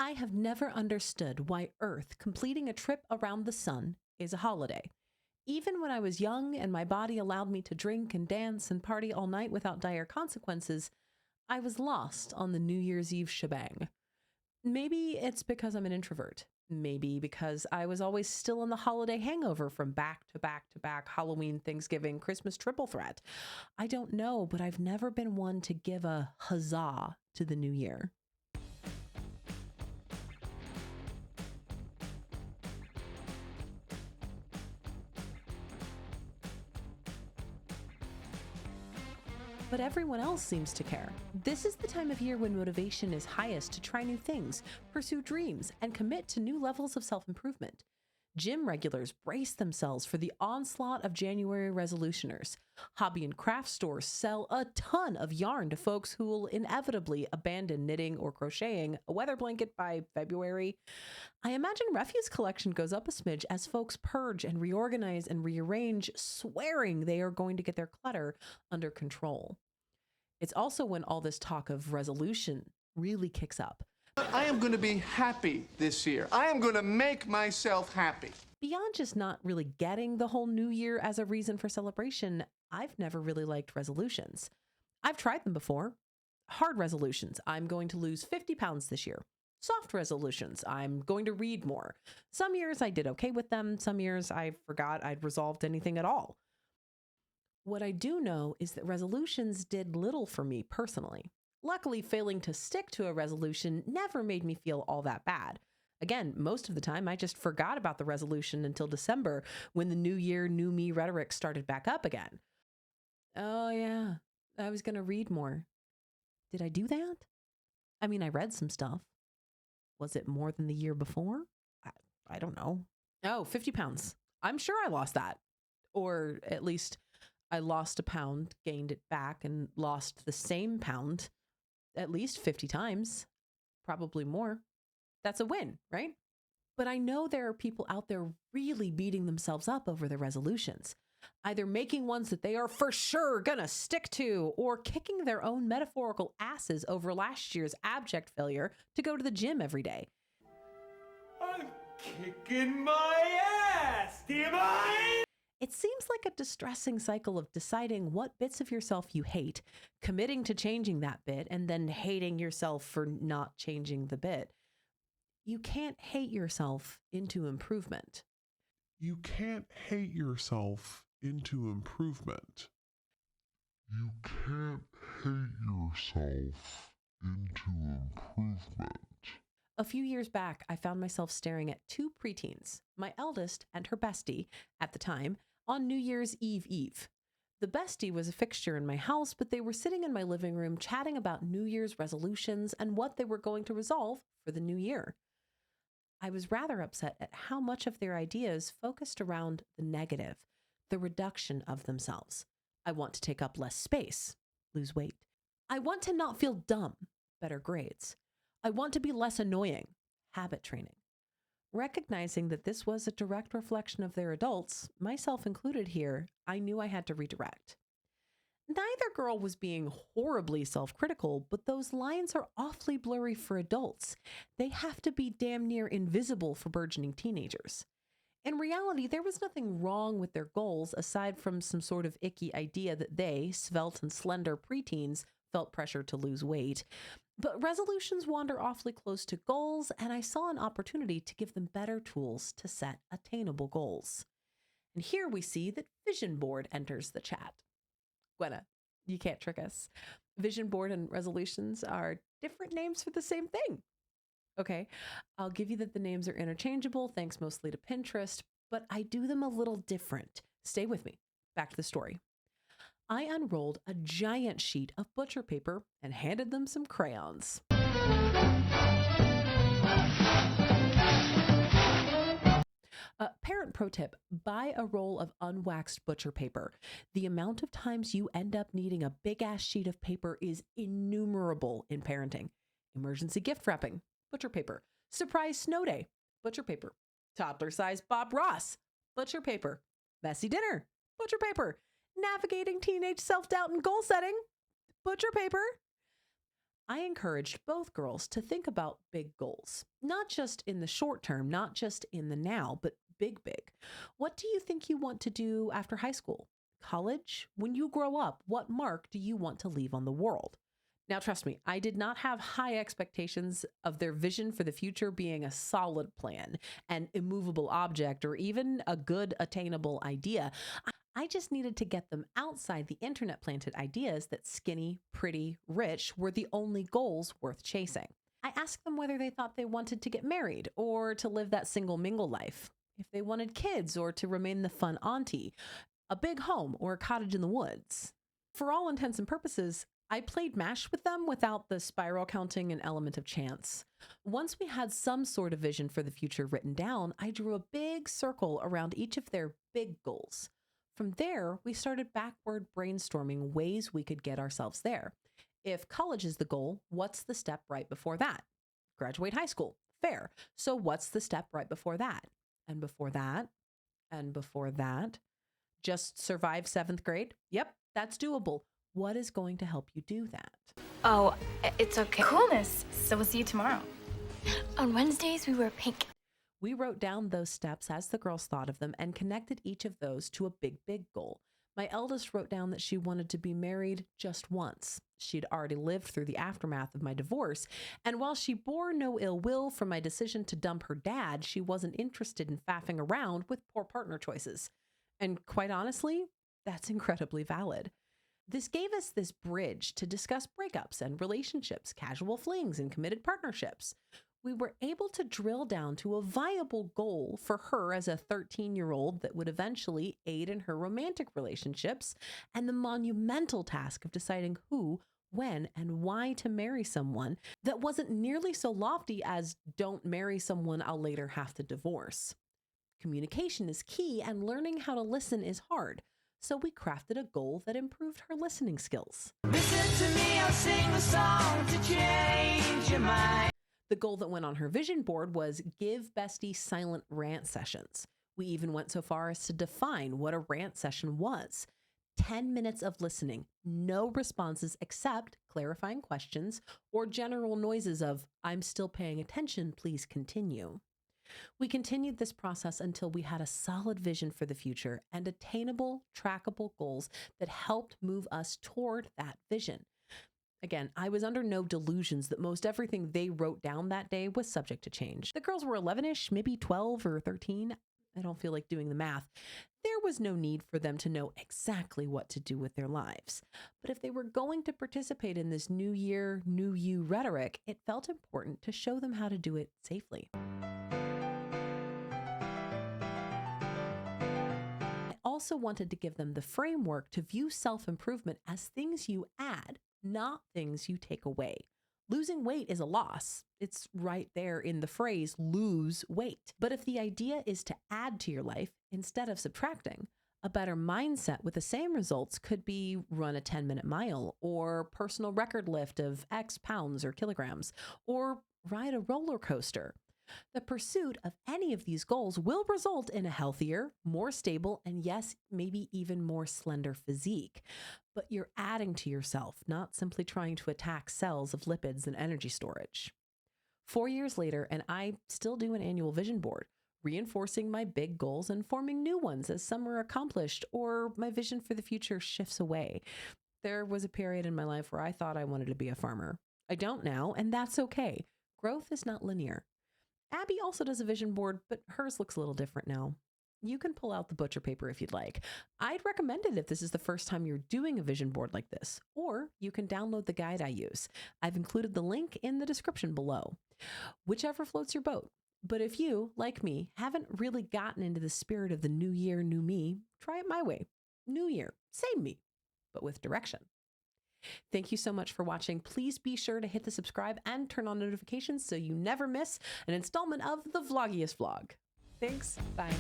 I have never understood why Earth completing a trip around the sun is a holiday. Even when I was young and my body allowed me to drink and dance and party all night without dire consequences, I was lost on the New Year's Eve shebang. Maybe it's because I'm an introvert. Maybe because I was always still in the holiday hangover from back to back to back Halloween, Thanksgiving, Christmas triple threat. I don't know, but I've never been one to give a huzzah to the new year. But everyone else seems to care. This is the time of year when motivation is highest to try new things, pursue dreams, and commit to new levels of self-improvement. Gym regulars brace themselves for the onslaught of January resolutioners. Hobby and craft stores sell a ton of yarn to folks who will inevitably abandon knitting or crocheting a weather blanket by February. I imagine refuse collection goes up a smidge as folks purge and reorganize and rearrange, swearing they are going to get their clutter under control. It's also when all this talk of resolution really kicks up. I am going to be happy this year. I am going to make myself happy. Beyond just not really getting the whole new year as a reason for celebration, I've never really liked resolutions. I've tried them before. Hard resolutions. I'm going to lose 50 pounds this year. Soft resolutions. I'm going to read more. Some years I did okay with them. Some years I forgot I'd resolved anything at all. What I do know is that resolutions did little for me personally. Luckily, failing to stick to a resolution never made me feel all that bad. Again, most of the time, I just forgot about the resolution until December when the new year, new me rhetoric started back up again. Oh yeah, I was going to read more. Did I do that? I mean, I read some stuff. Was it more than the year before? I don't know. Oh, 50 pounds. I'm sure I lost that. Or at least I lost a pound, gained it back, and lost the same pound at least 50 times, probably more. That's a win, right? But I know there are people out there really beating themselves up over their resolutions, either making ones that they are for sure gonna stick to or kicking their own metaphorical asses over last year's abject failure to go to the gym every day. I'm kicking my ass, damn I! It seems like a distressing cycle of deciding what bits of yourself you hate, committing to changing that bit, and then hating yourself for not changing the bit. You can't hate yourself into improvement. You can't hate yourself into improvement. You can't hate yourself into improvement. A few years back, I found myself staring at two preteens, my eldest and her bestie, at the time, on New Year's Eve. The bestie was a fixture in my house, but they were sitting in my living room chatting about New Year's resolutions and what they were going to resolve for the new year. I was rather upset at how much of their ideas focused around the negative, the reduction of themselves. I want to take up less space, lose weight. I want to not feel dumb, better grades. I want to be less annoying, habit training. Recognizing that this was a direct reflection of their adults, myself included here, I knew I had to redirect. Neither girl was being horribly self-critical, but those lines are awfully blurry for adults. They have to be damn near invisible for burgeoning teenagers. In reality, there was nothing wrong with their goals aside from some sort of icky idea that they, svelte and slender preteens, felt pressure to lose weight. But resolutions wander awfully close to goals, and I saw an opportunity to give them better tools to set attainable goals. And here we see that Vision Board enters the chat. Gwenna, you can't trick us. Vision Board and resolutions are different names for the same thing. Okay, I'll give you that the names are interchangeable, thanks mostly to Pinterest, but I do them a little different. Stay with me. Back to the story. I unrolled a giant sheet of butcher paper and handed them some crayons. Parent pro tip, buy a roll of unwaxed butcher paper. The amount of times you end up needing a big ass sheet of paper is innumerable in parenting. Emergency gift wrapping, butcher paper. Surprise snow day, butcher paper. Toddler size Bob Ross, butcher paper. Messy dinner, butcher paper. Navigating teenage self-doubt and goal setting, butcher paper. I encouraged both girls to think about big goals, not just in the short term, not just in the now, but big, big. What do you think you want to do after high school? College? When you grow up, what mark do you want to leave on the world? Now, trust me, I did not have high expectations of their vision for the future being a solid plan, an immovable object, or even a good attainable idea. I just needed to get them outside the internet planted ideas that skinny, pretty, rich were the only goals worth chasing. I asked them whether they thought they wanted to get married or to live that single mingle life, if they wanted kids or to remain the fun auntie, a big home or a cottage in the woods. For all intents and purposes, I played MASH with them without the spiral counting and element of chance. Once we had some sort of vision for the future written down, I drew a big circle around each of their big goals. From there, we started backward brainstorming ways we could get ourselves there. If college is the goal, what's the step right before that? Graduate high school. Fair. So what's the step right before that? And before that? And before that? Just survive 7th grade? Yep, that's doable. What is going to help you do that? Oh, it's okay. Coolness. So we'll see you tomorrow. On Wednesdays, we wear pink. We wrote down those steps as the girls thought of them and connected each of those to a big, big goal. My eldest wrote down that she wanted to be married just once. She'd already lived through the aftermath of my divorce, and while she bore no ill will from my decision to dump her dad, she wasn't interested in faffing around with poor partner choices. And quite honestly, that's incredibly valid. This gave us this bridge to discuss breakups and relationships, casual flings, and committed partnerships. We were able to drill down to a viable goal for her as a 13-year-old that would eventually aid in her romantic relationships, and the monumental task of deciding who, when, and why to marry someone that wasn't nearly so lofty as don't marry someone I'll later have to divorce. Communication is key, and learning how to listen is hard. So we crafted a goal that improved her listening skills. Listen to me, I'll sing the song to change your mind. The goal that went on her vision board was give bestie silent rant sessions. We even went so far as to define what a rant session was. 10 minutes of listening, no responses except clarifying questions or general noises of, I'm still paying attention, please continue. We continued this process until we had a solid vision for the future and attainable, trackable goals that helped move us toward that vision. Again, I was under no delusions that most everything they wrote down that day was subject to change. The girls were 11-ish, maybe 12 or 13. I don't feel like doing the math. There was no need for them to know exactly what to do with their lives. But if they were going to participate in this new year, new you rhetoric, it felt important to show them how to do it safely. I also wanted to give them the framework to view self-improvement as things you add, not things you take away. Losing weight is a loss. It's right there in the phrase, lose weight. But if the idea is to add to your life instead of subtracting, a better mindset with the same results could be run a 10-minute mile, or personal record lift of X pounds or kilograms, or ride a roller coaster. The pursuit of any of these goals will result in a healthier, more stable, and yes, maybe even more slender physique. But you're adding to yourself, not simply trying to attack cells of lipids and energy storage. 4 years later, and I still do an annual vision board, reinforcing my big goals and forming new ones as some are accomplished or my vision for the future shifts away. There was a period in my life where I thought I wanted to be a farmer. I don't now, and that's okay. Growth is not linear. Abby also does a vision board, but hers looks a little different now. You can pull out the butcher paper if you'd like. I'd recommend it if this is the first time you're doing a vision board like this, or you can download the guide I use. I've included the link in the description below. Whichever floats your boat. But if you, like me, haven't really gotten into the spirit of the new year, new me, try it my way. New year, same me, but with direction. Thank you so much for watching. Please be sure to hit the subscribe and turn on notifications so you never miss an installment of the vloggiest vlog. Thanks. Bye.